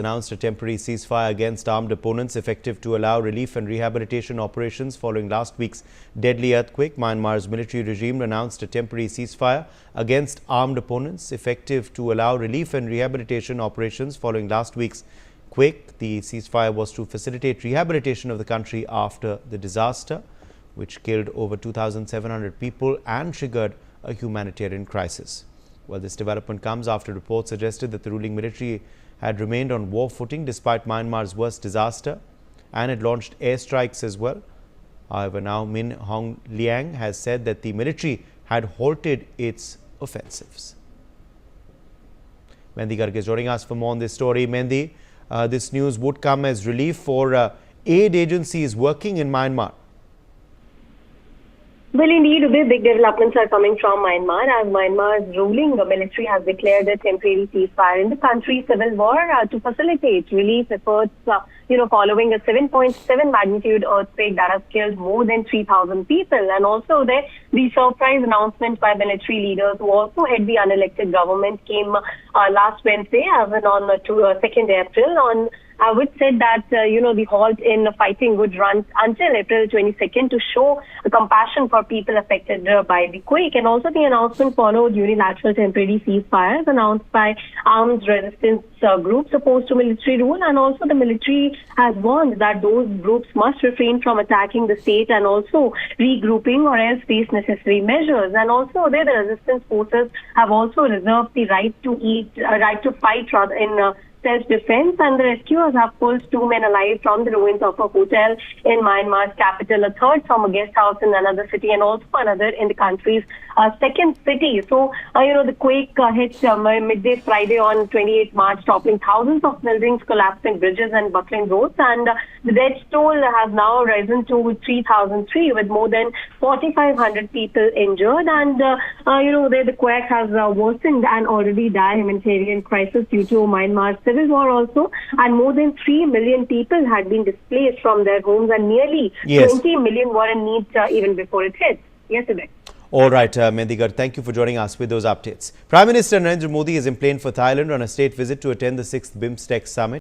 Announced a temporary ceasefire against armed opponents effective to allow relief and rehabilitation operations following last week's deadly earthquake. Myanmar's military regime announced a temporary ceasefire against armed opponents effective to allow relief and rehabilitation operations following last week's quake. The ceasefire was to facilitate rehabilitation of the country after the disaster, which killed over 2,700 people and triggered a humanitarian crisis. Well, this development comes after reports suggested that the ruling military had remained on war footing despite Myanmar's worst disaster and had launched airstrikes as well. However, now Min Aung Hlaing has said that the military had halted its offensives. Mendi Garg is joining us for more on this story. Mendi, this news would come as relief for aid agencies working in Myanmar. Well, indeed, big developments are coming from Myanmar as Myanmar's ruling military has declared a temporary ceasefire in the country's civil war to facilitate relief efforts, following a 7.7 magnitude earthquake that has killed more than 3,000 people. And also the surprise announcement by military leaders who also head the unelected government came last Wednesday, as on 2nd April, which said that, the halt in fighting would run until April 22nd to show compassion for people affected by the quake. And also the announcement followed unilateral temporary ceasefires announced by armed resistance groups opposed to military rule. And also the military has warned that those groups must refrain from attacking the state and also regrouping or else face necessary measures. And also the resistance forces have also reserved the right to fight in self-defense, and the rescuers have pulled 2 men alive from the ruins of a hotel in Myanmar's capital, a third from a guest house in another city, and also another in the country's second city. So, the quake hit midday Friday on 28 March, toppling thousands of buildings, collapsing bridges and buckling roads, and the death toll has now risen to 3,003 with more than 4,500 people injured. And, the quake has worsened an already dire humanitarian crisis due to Myanmar's civil war also, and more than 3 million people had been displaced from their homes, and nearly 20 million were in need even before it hit yesterday. All right, Mendi Garg, thank you for joining us with those updates. Prime Minister Narendra Modi is in plane for Thailand on a state visit to attend the 6th BIMSTEC summit.